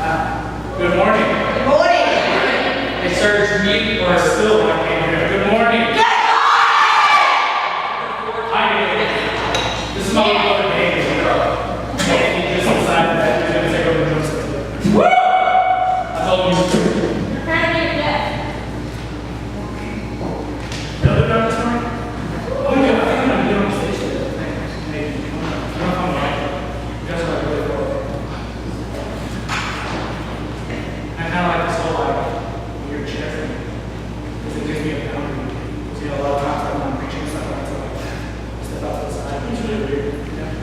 Good morning. Good morning. They served meat or still I can't hear. Good morning. Good Hi, David. This is my little brother David. He just decided that he's going to take over the Joseph. Woo! I told him he's true. You're trying to get death. Another done this morning? Oh, yeah. I think I'm going to get on the stage today. Maybe. You want to come right? You guys are like really cool. I kind of like this whole like weird chair thing because it gives me a boundary. Because a lot of times I'm not preaching and stuff like that, so like step out to the side. It's really weird.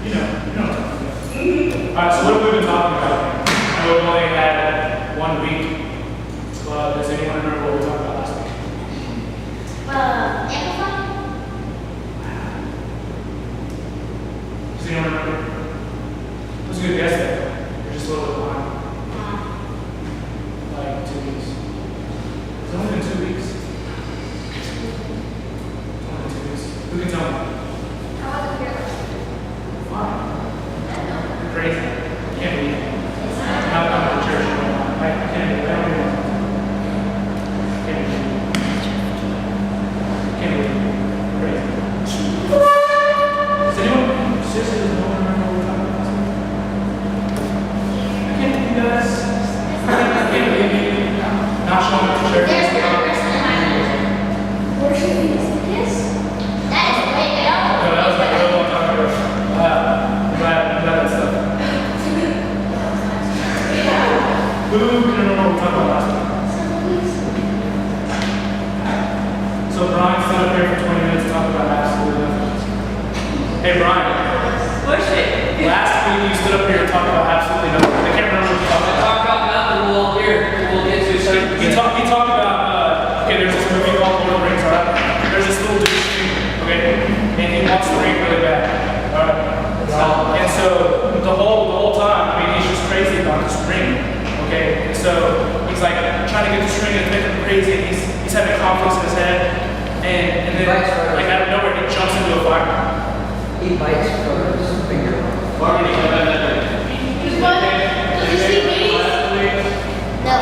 You know what I'm talking about. All right, so what have we been talking about? I know we've only had 1 week. So does anyone remember what we talked about last week? Amplify? Does anyone remember? It was a good guess there. You're just a little bit behind. Like 2 weeks. It's only been 2 weeks. It's only been 2 weeks. Who can tell me? How was it here? Fine. You're crazy. I can't believe it. I'm not coming to church. I can't believe it. I don't even know. Can't believe it. Can't believe it. Crazy. Does anyone seriously doesn't know what we're talking about last week? I can't believe you guys. I can't believe you not showing up to church. There's the person in my life. Worship music. Yes. That is way better. No, that was like a real long time ago. I'm glad that's stuff. Who can remember what we talked about last week? So Brian stood up here for 20 minutes and talked about absolutely nothing. Hey Brian, Push it. last week you stood up here and talked about absolutely nothing. I can't remember what you talked about. Talk about nothing. We'll get to certain. He talked about, okay, there's this movie called Lord of the Rings, alright? There's this little dude, okay? And he wants the ring really bad, alright? And so the whole time, I mean, he's just crazy about this ring, okay? And so he's like trying to get this ring and it's making him crazy and he's having conflicts in his head. And then, like out of nowhere, he jumps into a fire. He bites from his finger. Did you see me? No.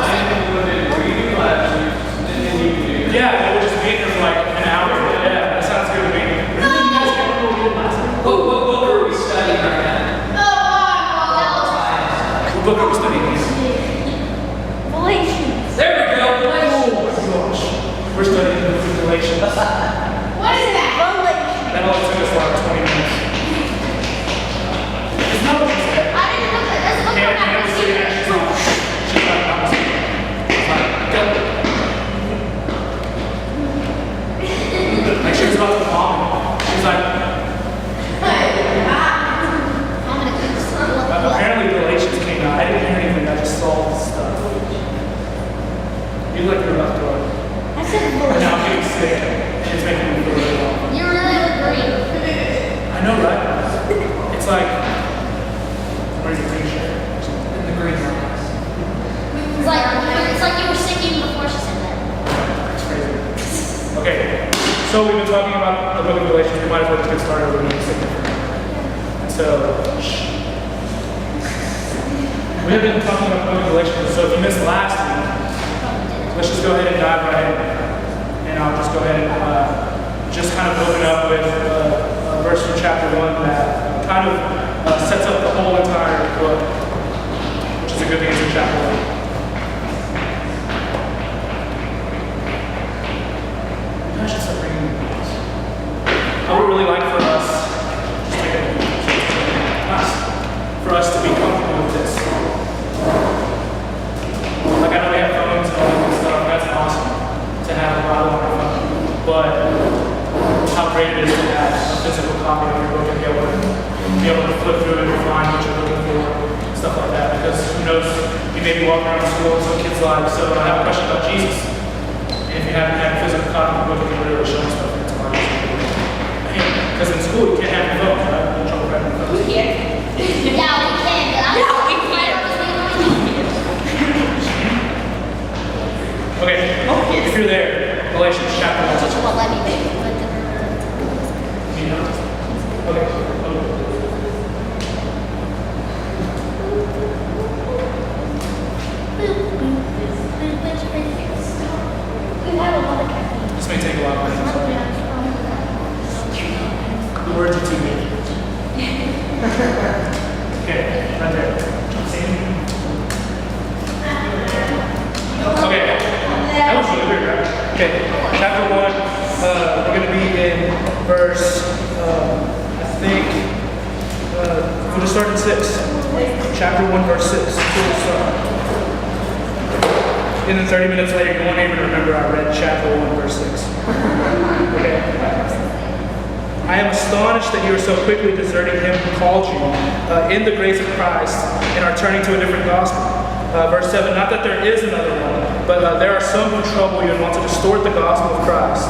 Yeah, they were just being there for like an hour. Yeah, that sounds good to me. Really, you guys can't remember what we did last week? What book are we studying right now? What book are we studying? Galatians. There we go. Oh my gosh. We're studying the book of Galatians. What is that? Galatians. That only took us like 20 minutes. It's not what you said. I didn't look at this. Look Can't at never say that. She's like, like she was about to vomit. She's like, apparently Galatians came out. I didn't hear anything. I just saw the stuff. You like your left door. I said Now I'm getting sick. It's making me feel really well. you really look green. I know, right? It's like, where's the green shirt? In the green house. It's like you were singing before she said that. That's crazy. Okay, so we've been talking about the book of Galatians. We might as well just get started with a signature. And so, we have been talking about the book of Galatians. So if you missed last week, let's just go ahead and dive right in. And I'll just go ahead and just kind of open up with a verse from chapter 1 that kind of sets up the whole entire book, which is a good thing it's in chapter 1. I should start bringing the notes. I would really like for us, just take a for us to be comfortable with this. Like I know we have phones and all that good stuff. That's awesome to have a Bible on our phone. But how great it is to have a physical copy of your book and be able to flip through it and find what you're looking for, stuff like that. Because who knows, you may be walking around school and some kid's like, so I have a question about Jesus. And if you haven't had a physical copy of the book, you can really show stuff in tomorrow. Because in school you can't have your phones, right? You don't have your phones. We can. Yeah, we can. Okay, if you're there, Galatians chapter 1. Teacher won't let me be. You know? Okay. may take a while. The words are too big. Okay, right there. Okay, that was really weird, right? Okay, chapter 1, we're going to be in verse, I think, we'll just start in 6. Chapter 1, verse 6. That's where we'll start. And then 30 minutes later, you won't even remember I read chapter 1, verse 6. Okay. I am astonished that you are so quickly deserting him who called you in the grace of Christ and are turning to a different gospel. Verse 7, not that there is another one, but there are some who trouble you and want to distort the gospel of Christ.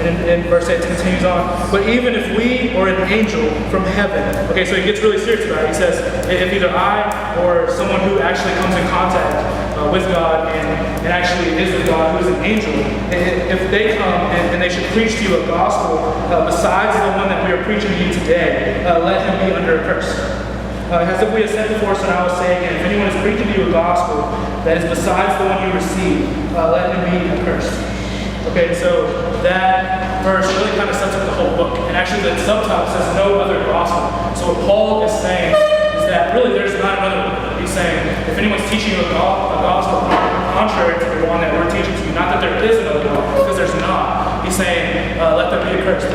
And in verse 8 it continues on, but even if we or an angel from heaven, okay, so he gets really serious about it. He says, if either I or someone who actually comes in contact with God and actually is with God, who is an angel, if they come and they should preach to you a gospel besides the one that we are preaching to you today, let him be under a curse. As if we had said before, so now I will say again, if anyone is preaching to you a gospel that is besides the one you receive, let him be accursed. Okay, so that verse really kind of sets up the whole book. And actually the subtitle says no other gospel. So what Paul is saying is that really there's not another one. He's saying if anyone's teaching you a gospel contrary to the one that we're teaching to you, not that there is another gospel, because there's not. He's saying let them be accursed.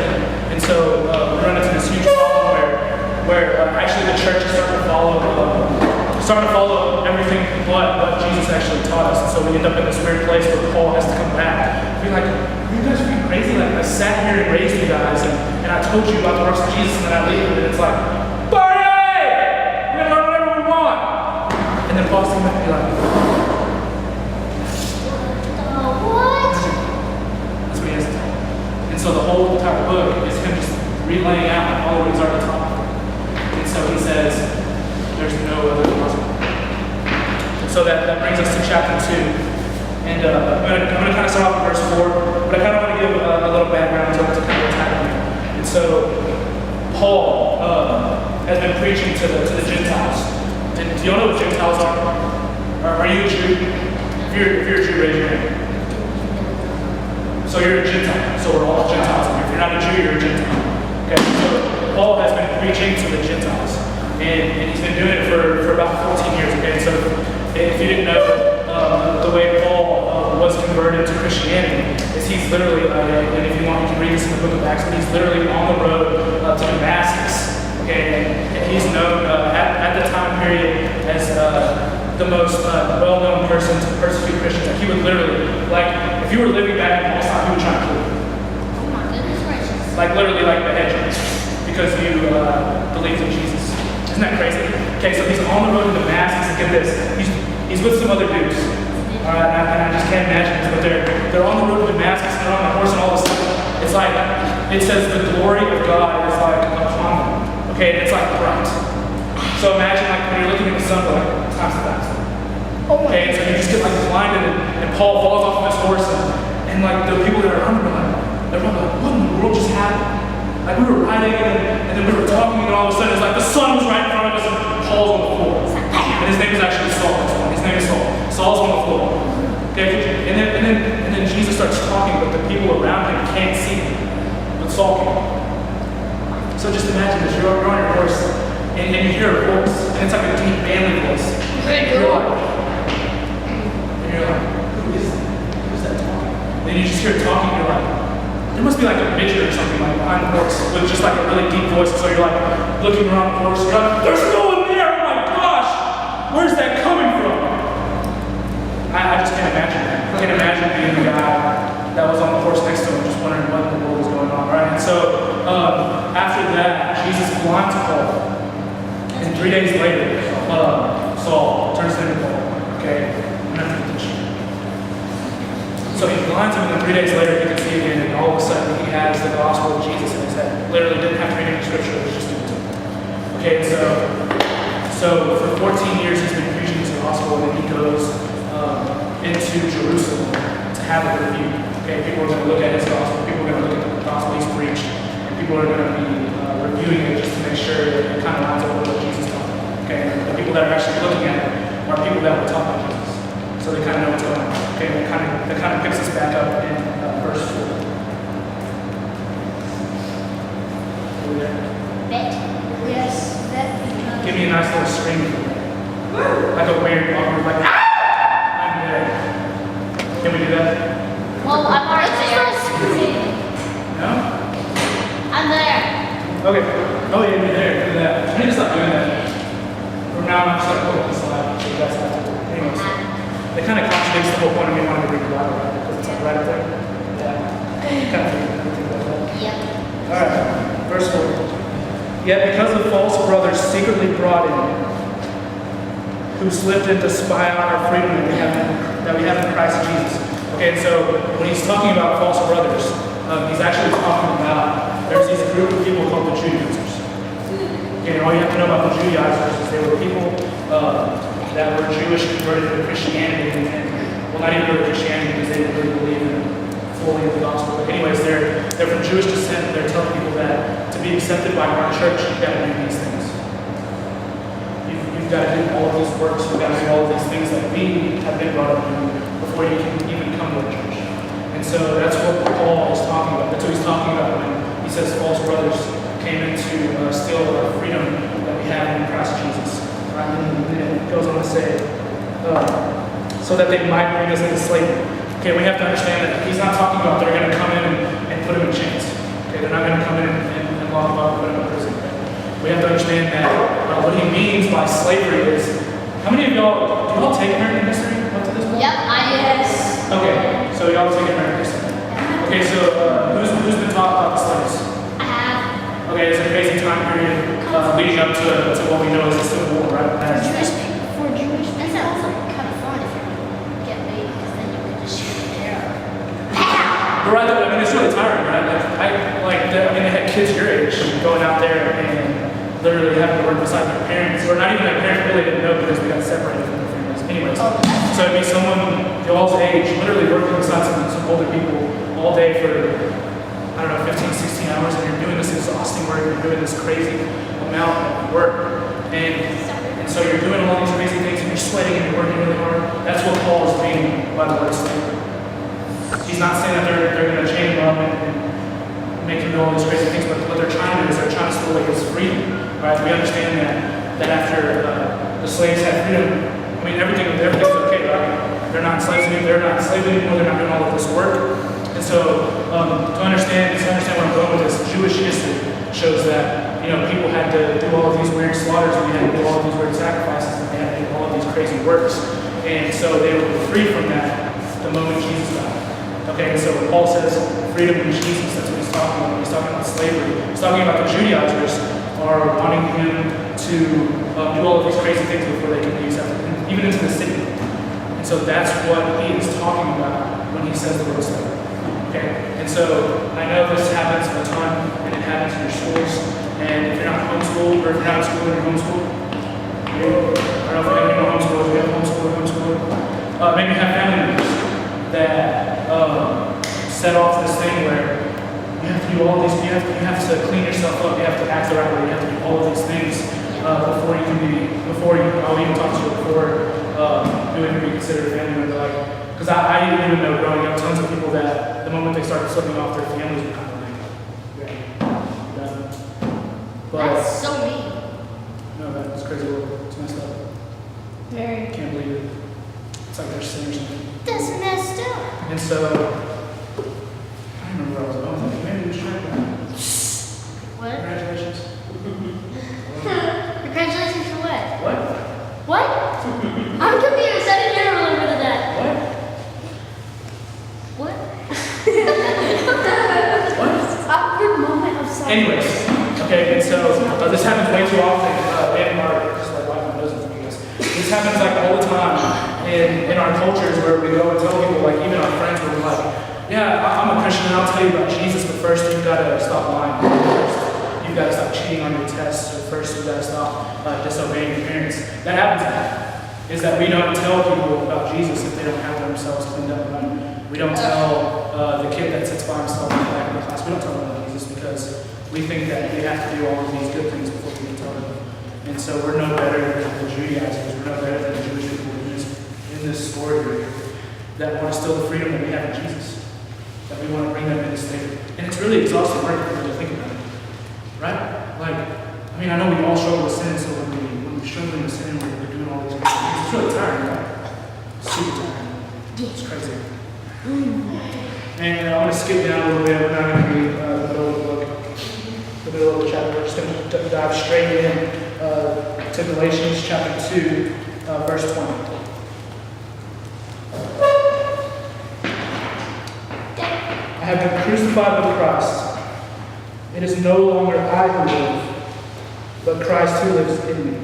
And so we run into this huge problem where actually the church is starting to follow everything but what Jesus actually taught us. And so we end up in this weird place where Paul has to come back. Be like, you guys are crazy. Like, I sat here and raised you guys, and I told you about the works of Jesus, and then I leave, and it's like, party! We're going to learn whatever we want. And then Paul's going to be like, What? that's what he has to tell. And so the whole entire book is him just relaying out all of what he's already taught. And so he says, there's no other gospel. So that brings us to chapter 2. And I'm going to kind of start off in verse 4, but I kind of want to give a little background to kind of what's happening. And so Paul has been preaching to the Gentiles. And do y'all know what Gentiles are? Are you a Jew? If you're a Jew, raise your hand. So you're a Gentile. So we're all Gentiles. If you're not a Jew, you're a Gentile. Okay, so Paul has been preaching to the Gentiles. And he's been doing it for about 14 years. Okay, so if you didn't know, the way Paul was converted to Christianity is he's literally, and if you want, you can read this in the book of Acts, but he's literally on the road to Damascus. Okay, and he's known at the time period as the most well-known person to persecute Christians. Like, he would literally, like, if you were living back in Paul's time, he would try to kill you. Oh my goodness gracious. Like, literally, like, behead you because you believed in Jesus. Isn't that crazy? Okay, so he's on the road to Damascus, and get this, he's with some other dudes. All right, and I just can't imagine this, but they're on the road to Damascus, and they're on the horse, and all of a sudden, it's like, it says the glory of God is like upon them. Okay, and it's like bright. So imagine like when you're looking at the sun, like times a thousand. Okay, and so you just get like blinded, and Paul falls off of his horse, and like the people that are around him are like, they're probably like, what in the world just happened? Like we were riding, and then we were talking, and all of a sudden it's like the sun was right in front of us, and Paul's on the floor. And his name is actually Saul. His name is Saul. Saul's on the floor. Okay, and then Jesus starts talking, but the people around him can't see him. But Saul can. So just imagine this: you're on your horse, and you hear a voice, and it's like a deep, manly voice. And you're like, who is that? Who's that talking? And then you just hear it talking, and you're like, there must be like a midget or something like behind the horse with just like a really deep voice. So you're like looking around the horse, you're like, there's no one there. Oh my gosh, where's that coming from? I just can't imagine that. I can't imagine being the guy that was on the horse next to him, just wondering what in the world was going on, right? And so after that, Jesus blinds Paul, and 3 days later, Saul turns into Paul. Okay, so he blinds him, and then 3 days later he can see again, and all of a sudden he has the gospel of Jesus in his head. Literally didn't have to read any scripture, it was just given to him. Okay, so for 14 years he's been preaching this gospel, and then he goes into Jerusalem to have it reviewed. Okay, people are going to look at his gospel, people are going to look at the gospel he's preached, and people are going to be reviewing it just to make sure that it kind of lines up with what Jesus taught. Okay, and the people that are actually looking at it are people that were taught by Jesus, so they kind of know what's going on. Okay, that kind of picks us back up in verse 4. Are we there? Bet. Yes, bet because. Give me a nice little scream. Like a weird awkward, like, ah! I'm there. Can we do that? Well, I'm already there. No? I'm there. Okay. Oh, yeah, you're there. Do that. I need to stop doing that. From now on, I'm just like, oh, this slide. So you guys have to do it. Anyways, it kind of contradicts the whole point of me wanting to read the Bible, right? Because it's like right up there. Yeah. Kind of think about that. Yep. All right. Verse 4. Yet because of false brothers secretly brought in, who slipped in to spy out our freedom that we have in Christ Jesus. Okay, so when he's talking about false brothers, he's actually talking about, there's this group of people called the Judaizers. Okay, and all you have to know about the Judaizers is they were people that were Jewish converted to Christianity, and well, not even really Christianity because they didn't really believe in fully in the gospel. But anyways, they're from Jewish descent. They're telling people that to be accepted by our church, you've got to do these things. You've got to do all of these works. You've got to do all of these things that we have been brought up doing before you can even come to a church. And so that's what Paul is talking about. That's what he's talking about when he says false brothers came in to steal our freedom that we have in Christ Jesus. Right? And then it goes on to say, so that they might bring us into slavery. Okay, we have to understand that he's not talking about they're going to come in and put him in chains. Okay, they're not going to come in and lock him up and put him in prison. We have to understand that what he means by slavery is, how many of y'all, do y'all take American history up to this point? Yep, yes. Okay, so y'all take American history. Okay, so who's been taught about the slaves? I have. Okay, it's a crazy time period leading up to what we know as the Civil War, right? For Jewish people, that's also kind of fun if you get me, because then you can just shoot it there. But right, I mean, it's really tiring, right? They had kids your age going out there and literally having to work beside their parents, or not even their parents really didn't know because they got separated from their families. Anyways, so it'd be someone y'all's age literally working beside some older people all day for, I don't know, 15, 16 hours, and you're doing this exhausting work, you're doing this crazy amount of work, and so you're doing all these crazy things, and you're sweating, and you're working really hard. That's what Paul is meaning by the word slavery. He's not saying that they're going to chain him up and make him do all these crazy things, but what they're trying to do is they're trying to steal away his freedom. Right? We understand that after the slaves had freedom, I mean everything's okay, right? They're not slaves anymore. They're not slaves anymore. They're not doing all of this work. And so to understand where I'm going with this, Jewish history shows that people had to do all of these weird slaughters, and they had to do all of these weird sacrifices, and they had to do all of these crazy works. And so they were free from that the moment Jesus died. Okay, and so when Paul says freedom in Jesus, that's what he's talking about. He's talking about slavery. He's talking about the Judaizers are wanting him to do all of these crazy things before they can be accepted, even into the city. And so that's what he is talking about when he says the word slavery. Okay, and so I know this happens a ton, and it happens in your schools. And if you're not homeschooled, or if you're not in school and you're homeschooled, I don't know if we have any more homeschoolers. We have homeschooled. Maybe you have family members that set off this thing where you have to do all these, you have to clean yourself up, you have to act the right way, you have to do all of these things before I'll even talk to you before you would be considered a family member. Because I didn't even know growing up, tons of people that the moment they started slipping off, their families were kind of like, yeah. That's so mean. No, that's crazy world. It's messed up. Very. Can't believe it. It's like they're sinners. That's messed up. And so, I don't remember where I was going with it. Maybe we should try that. What? Congratulations. Congratulations for what? What? What? I'm confused. I didn't hear a little bit of that. What? What? What? Awkward moment of silence. Anyways, okay, and so this happens way too often in our, just like wiping my nose in front of you guys. This happens like all the time in our cultures where we go and tell people, like even our friends, where we're like, yeah, I'm a Christian and I'll tell you about Jesus, but first you've got to stop lying. First, you've got to stop cheating on your tests, or first you've got to stop disobeying your parents. That happens a lot, is that we don't tell people about Jesus if they don't have themselves cleaned up. Right? We don't tell the kid that sits by himself in the back of the class, we don't tell them about Jesus because we think that they have to do all of these good things before we can tell them. And so we're no better than the Judaizers, we're no better than the Jewish people in this story here. that want to steal the freedom that we have in Jesus, that we want to bring them into slavery. And it's really exhausting work if you really think about it, right? Like, I mean, I know we all struggle with sin, so when we struggle with sin, we're doing all these things. It's really tiring, right? Super tiring. It's crazy. And I'm going to skip down a little bit. We're not going to read the middle of the book, the middle of the chapter. We're just going to dive straight in to Galatians chapter 2, verse 20. I have been crucified with Christ. It is no longer I who live, but Christ who lives in me.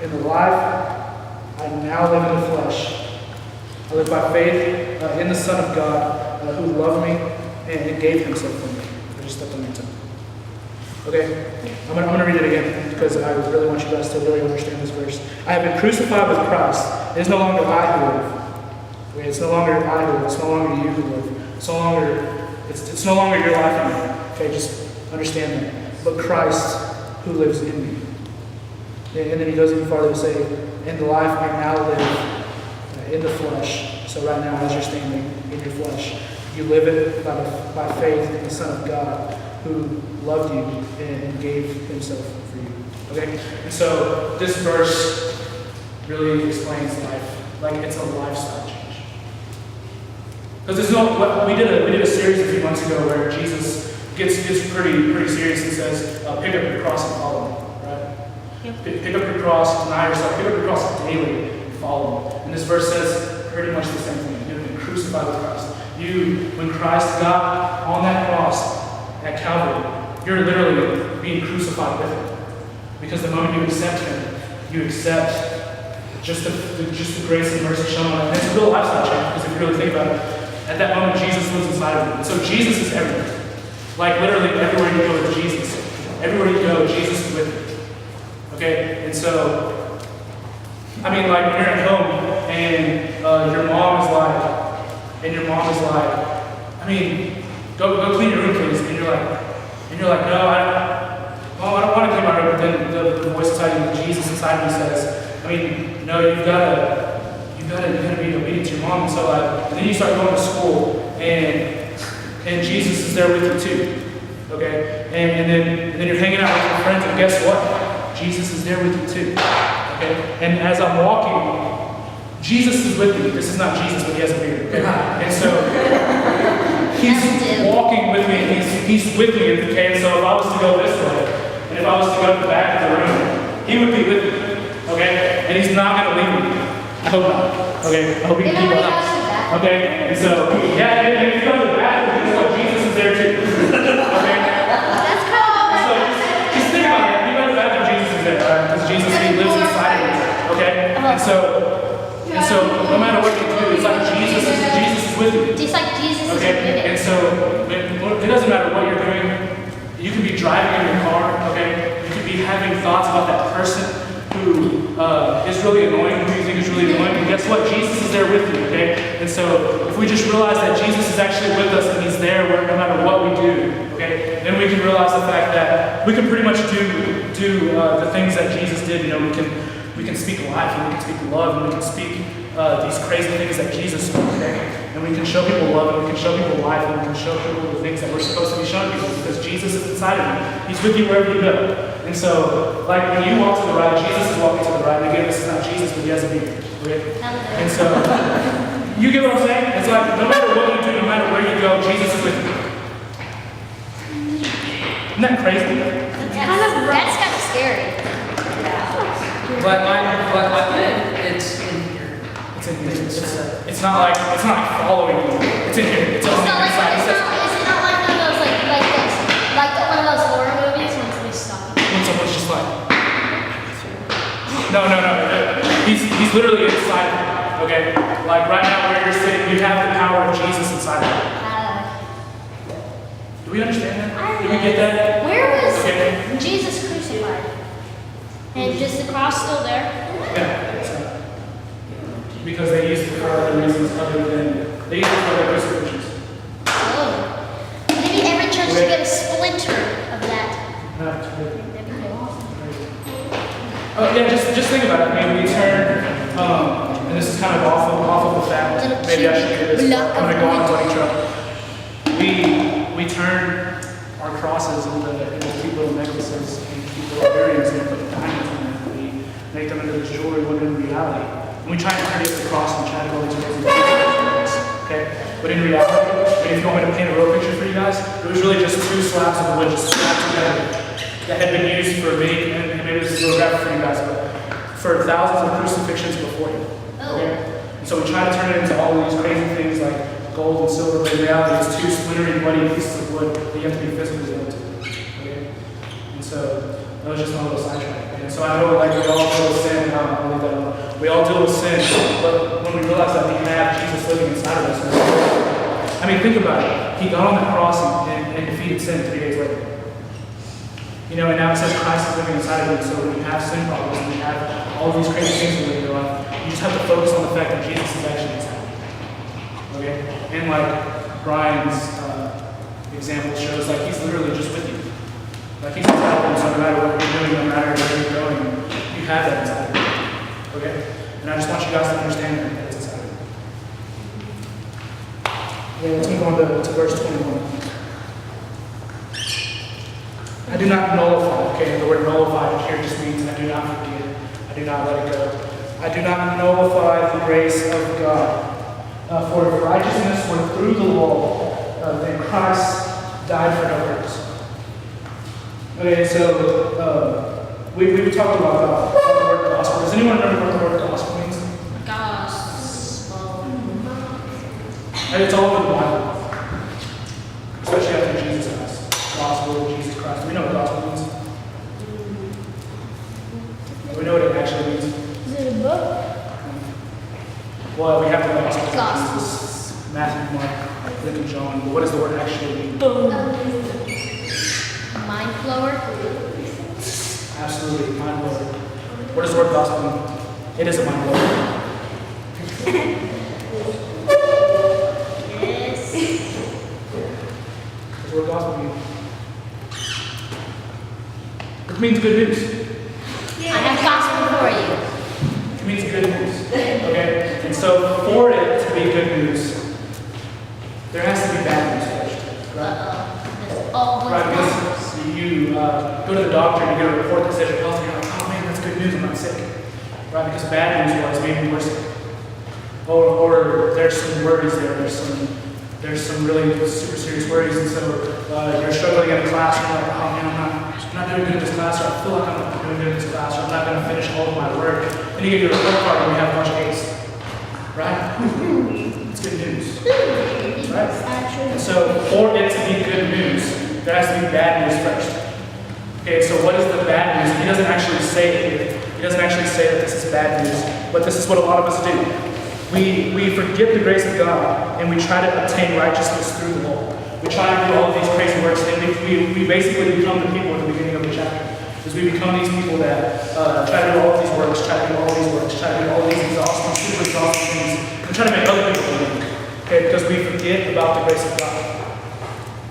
In the life I now live in the flesh. I live by faith in the Son of God who loved me and gave himself for me. I just stepped on your toe. Okay? I'm going to read it again because I really want you guys to really understand this verse. I have been crucified with Christ. It is no longer I who live. Okay? It's no longer I who live. It's no longer you who live. It's no longer your life anymore. Okay? Just understand that. But Christ who lives in me. And then he goes even farther to say, in the life I now live in the flesh. So right now, as you're standing in your flesh, you live it by faith in the Son of God who loved you and gave himself for you. Okay? And so this verse really explains life. Like it's a lifestyle change. Because there's no, we did a series a few months ago where Jesus gets pretty serious and says, pick up your cross and follow me. Right? Pick up your cross, deny yourself, pick up your cross daily. Follow me. And this verse says pretty much the same thing. You've been crucified with Christ. When Christ got on that cross at Calvary, you're literally being crucified with him. Because the moment you accept him, you accept just the grace and mercy shown on him. And it's a real lifestyle change because if you really think about it, at that moment Jesus lives inside of you. And so Jesus is everywhere. Like literally everywhere you go is Jesus. Everywhere you go, Jesus is with you. Okay? And so I mean, like when you're at home and your mom is like, I mean, go clean your room, please. And you're like, no, I don't want to clean my room. But then the voice inside you, Jesus inside me says, I mean, no, you've got to be obedient to your mom. And so and then you start going to school and Jesus is there with you too. Okay, and then you're hanging out with your friends, and guess what? Jesus is there with you too. Okay? And as I'm walking, Jesus is with me. This is not Jesus, but he has a beard. Okay? And so he's walking with me. He's with me. Okay? And so if I was to go this way, and if I was to go to the back of the room, he would be with me. Okay? And he's not going to leave me. I hope not. Okay? I hope he can keep on. Okay? And so, yeah, if you go to the bathroom, guess what? Jesus is there too. Okay? That's cool. So just think about it. If you go to the bathroom, Jesus is there. Because Jesus, he lives inside of you. Okay? And so no matter what you do, it's like Jesus is with you. Just like Jesus is with Okay? you. And so it doesn't matter what you're doing. You can be driving in your car, okay? You could be having thoughts about that person who is really annoying, who you think is really annoying. And guess what? Jesus is there with you, okay? And so if we just realize that Jesus is actually with us and he's there no matter what we do, okay? Then we can realize the fact that we can pretty much do the things that Jesus did. You know, we can speak life, and we can speak love, and we can speak these crazy things that Jesus spoke, okay? And we can show people love, and we can show people life, and we can show people the things that we're supposed to be showing people because Jesus is inside of you. He's with you wherever you go. And so, like when you walk to the right, Jesus is walking to the right. And again, this is not Jesus, but he has a beard. Okay? And so, you get what I'm saying? It's like no matter what you do, no matter where you go, Jesus is with you. Isn't that crazy? That's kind of scary. But I think it's in here. It's in here. It's not like following you. It's in here. It's on the inside. Is it not like one of those like this? Like one of those horror movies when somebody's stalking? When someone's just like, no. He's literally inside of you. Okay? Like right now where you're sitting, you have the power of Jesus inside of you. Do we understand that? Do we get that? Where was Okay. Jesus crucified? And is the cross still there? Yeah. So, because they used it for other reasons other than they used it for their crucifixions. Oh. Maybe every church should get a splinter of that. Oh yeah, just think about it. I mean, we turn, and this is kind of off of the fact maybe I should do this. I'm going to go on a bunny trail. We turn our crosses into cute little necklaces and cute little earrings and put diamonds in them. We make them into this jewelry when in reality. And we try and turn it to the cross and try to go these crazy things. Okay? But in reality, if you want me to paint a real picture for you guys, it was really just two slabs of wood just strapped together that had been used for many, and maybe this is a little graphic for you guys, but for thousands of crucifixions before him. Okay? And so we try to turn it into all of these crazy things like gold and silver, but in reality it's two splintery, bloody pieces of wood that you have to be physically able to. Okay? And so that was just my little sidetrack. And so I know like we all deal with sin, I'll leave that alone. We all deal with sin, but when we realize that we have Jesus living inside of us, I mean, think about it. He got on the cross and defeated sin 3 days later. You know, and now it says Christ is living inside of you, so when you have sin problems, when you have all of these crazy things in your life, you just have to focus on the fact that Jesus is actually inside of you. Okay? And like Brian's example shows, like he's literally just with you. Like he's inside of you, so no matter what you're doing, no matter where you're going, you have that inside of you. Okay? And I just want you guys to understand that it's inside of you. Okay, let's move on to verse 21. I do not nullify, okay, the word nullify here just means I do not forget, I do not let it go. I do not nullify the grace of God. For if righteousness were through the law, then Christ died for no purpose. Okay, so we talked about the word gospel. Does anyone remember what the word gospel means? Gospel. And it's all over the Bible, especially after Jesus Christ. Gospel of Jesus Christ. We know what gospel means. We know what it actually means. Is it a book? Well, we have the gospel of Gospel. Jesus, Matthew, Mark, Luke, and John. But what does the word actually mean? Mind blower. Absolutely, mind blower. What does the word gospel mean? It is a mind blower. Yes. What does the word gospel mean? It means good news. I have gospel for you. It means good news. Okay? And so for it to be good news, there has to be bad news first. Right? That's all Right, gospel. because you go to the doctor and you get a report that says your health, and you're like, oh man, that's good news, I'm not sick. Right? Because bad news was maybe we're sick. Or there's some worries there, there's some really super serious worries, and so you're struggling in a class, and you're like, oh man, I'm not doing good in this class, or I feel like I'm not doing good in this class, or I'm not going to finish all of my work. Then you get your report card and you have a bunch of A's. Right? It's good news. Right? And so for it to be good news, there has to be bad news first. Okay, so what is the bad news? He doesn't actually say it here. He doesn't actually say that this is bad news, but this is what a lot of us do. We forget the grace of God, and we try to obtain righteousness through the law. We try to do all of these crazy works, and we basically become the people at the beginning of the chapter. Because we become these people that try to do all of these works, try to do all of these works, try to do all of these exhausting, super exhausting things, and try to make other people believe. Okay, because we forget about the grace of God.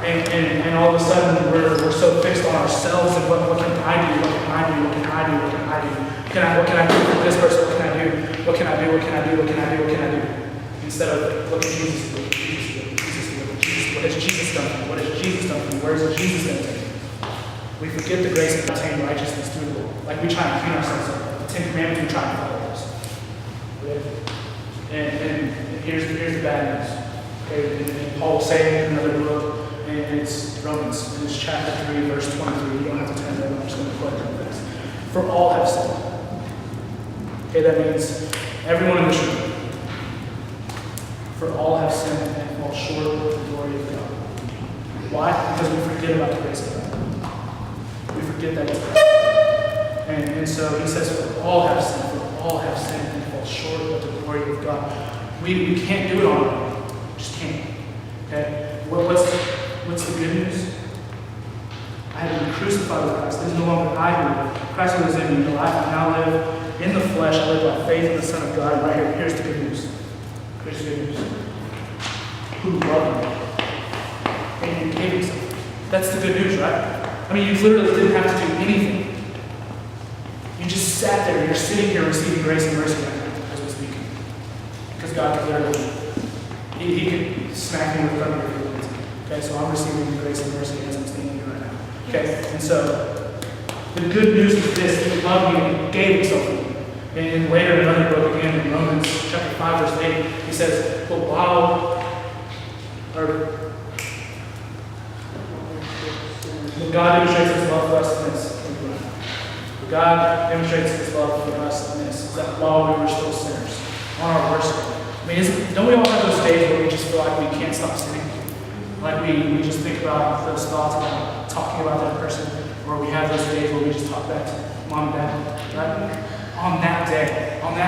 And all of a sudden, we're so fixed on ourselves and what can I do, what can I do, what can I do, what can I do? What can I do for this person? What can I do? What can I do? What can I do? What can I do? What can I do? Instead of look at Jesus, look at Jesus, look at Jesus, look at Jesus. What has Jesus done for me? What has Jesus done for me? Where is Jesus going to take me? We forget the grace of obtaining righteousness through the Lord. Like we try and clean ourselves up. The Ten Commandments, we try and follow those. And here's the bad news. Okay, and Paul will say it in another book, and it's Romans, and it's chapter 3, verse 23. You don't have to turn there, I'm just going to quote it this. For all have sinned. Okay, that means everyone in this room. For all have sinned and fall short of the glory of God. Why? Because we forget about the grace of God. We forget that it's God. And so he says, for all have sinned and fall short of the glory of God. We can't do it on our own. We just can't. Okay? What's the good news? I have been crucified with Christ. It is no longer I who live. Christ lives in me. The life I now live in the flesh, I live by faith in the Son of God. And right here, here's the good news. Here's the good news. Who loved me and gave himself. That's the good news, right? I mean, you literally didn't have to do anything. You just sat there. You're sitting here receiving grace and mercy right now as we speak. Because God declared it. He could smack me with thunder if he wanted to. Okay, so I'm receiving grace and mercy as I'm standing here right now. Okay, and so the good news is this: He loved me and He gave Himself for me. And later in another book, again in Romans chapter 5, verse 8, he says, but God demonstrates His love for us in this. God demonstrates His love for us in this, that while we were still sinners, on our worst day. I mean, don't we all have those days where we just feel like we can't stop sinning? Like we just think about those thoughts about talking about that person, or we have those days where we just talk back to mom and dad, right? On that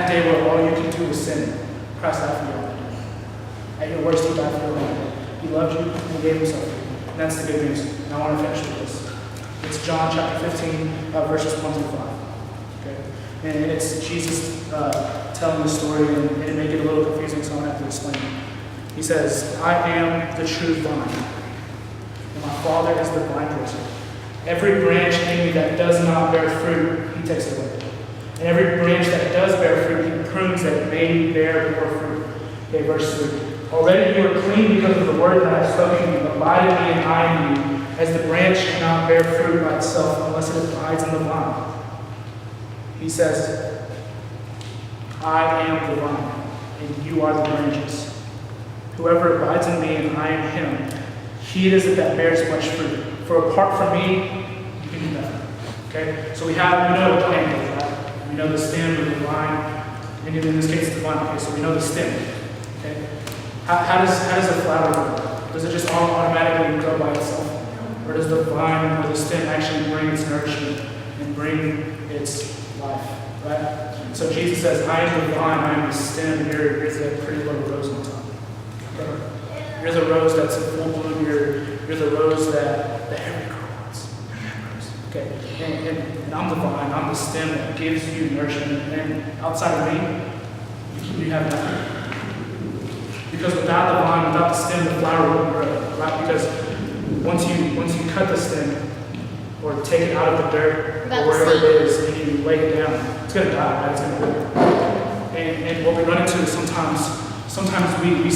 day where all you can do is sin, Christ died for you. At your worst, He died for you. He loved you, and He gave Himself for you. And that's the good news. And I want to finish with this. It's John chapter 15, verses 1 through 5. Okay? And it's Jesus telling the story, and it may get a little confusing, so I'm going to have to explain it. He says, I am the true vine, and my Father is the vine dresser. Every branch in me that does not bear fruit, He takes away. And every branch that does bear fruit, He prunes that it may bear more fruit. Okay, verse 3. Already you are clean because of the word that I have spoken to you. Abide in me and I in you, as the branch cannot bear fruit by itself unless it abides in the vine. He says, I am the vine, and you are the branches. Whoever abides in me and I in him, he it is that bears much fruit. For apart from me, you can do nothing. Okay? So we know what a plant is, right? We know the stem of the vine, and in this case, the vine. Okay, so we know the stem. Okay? How does a flower grow? Does it just automatically grow by itself? Or does the vine or the stem actually bring its nourishment and bring its life? Right? So Jesus says, I am the vine, I am the stem, and here's that pretty little rose on top. Okay? You're the rose that's in full bloom, you're the rose that every girl wants. Okay? And I'm the vine, I'm the stem that gives you nourishment, and outside of me, you have nothing. Because without the vine, without the stem, the flower wouldn't grow, right? Because once you cut the stem, or take it out of the dirt, or wherever it is, and you lay it down, it's going to die, right? It's going to wither. And what we run into is sometimes we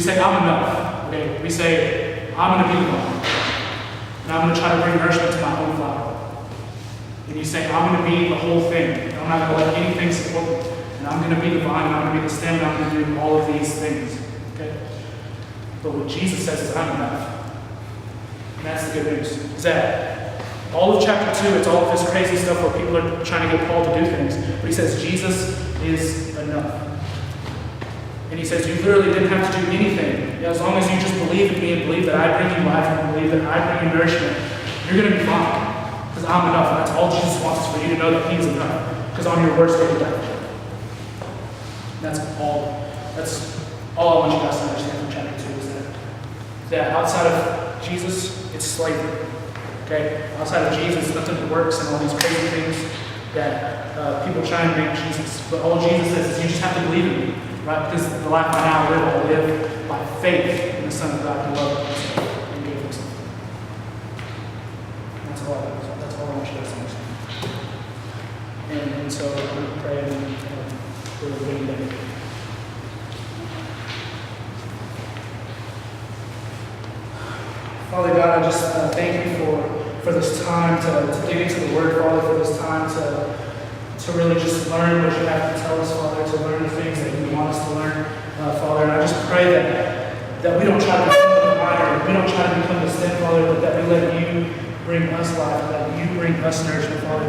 say, I'm enough. Okay? We say, I'm going to be the vine. And I'm going to try to bring nourishment to my own flower. And you say, I'm going to be the whole thing. And I'm not going to let anything support me. And I'm going to be the vine, and I'm going to be the stem, and I'm going to do all of these things. Okay? But what Jesus says is, I'm enough. And that's the good news. Is that all of chapter 2, it's all of this crazy stuff where people are trying to get Paul to do things. But he says, Jesus is enough. And he says, you literally didn't have to do anything. As long as you just believe in me and believe that I bring you life and believe that I bring you nourishment, you're going to be fine. Because I'm enough. And that's all Jesus wants is for you to know that He's enough. Because on your worst day, He died. That's all I want you guys to understand from chapter 2 is that outside of Jesus, it's slavery. Okay? Outside of Jesus, nothing that works and all these crazy things that people try and make Jesus. But all Jesus says is you just have to believe in me, right? Because the life I now live, I live by faith in the Son of God who loved Himself and gave Himself. That's all I want you guys to understand. And so I'm going to pray and we're going to be. Father God, I just thank you for this time to dig into the Word, Father, for this time to really just learn what you have to tell us, Father, to learn the things that you want us to learn, Father. And I just pray that we don't try to become the vine, we don't try to become the stem, Father, but that we let you bring us life, that you bring us nourishment, Father,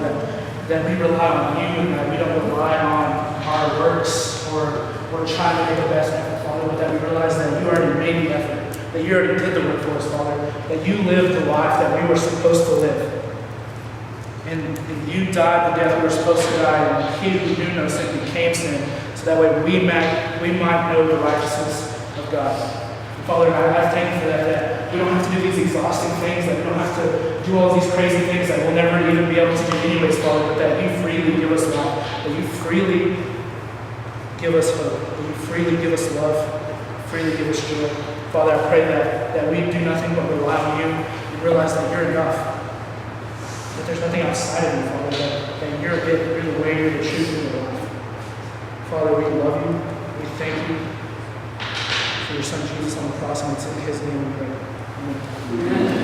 that we rely on you and that we don't rely on our works or trying to make the best effort, Father, but that we realize that you already made the effort. That you already did the work for us, Father. That you lived the life that we were supposed to live. And you died the death we were supposed to die, and He who knew no sin became sin, so that way we might know the righteousness of God. And Father, I thank you for that we don't have to do these exhausting things, that we don't have to do all these crazy things that we'll never even be able to do anyways, Father, but that you freely give us life, that you freely give us hope, that you freely give us love, freely give us joy. Father, I pray that we do nothing but rely on you and realize that you're enough. That there's nothing outside of you, Father, that you're it, you're the way, you're the truth, you're the life. Father, we love you. We thank you. for your son Jesus on the cross, and it's in his name we pray. Amen. Amen.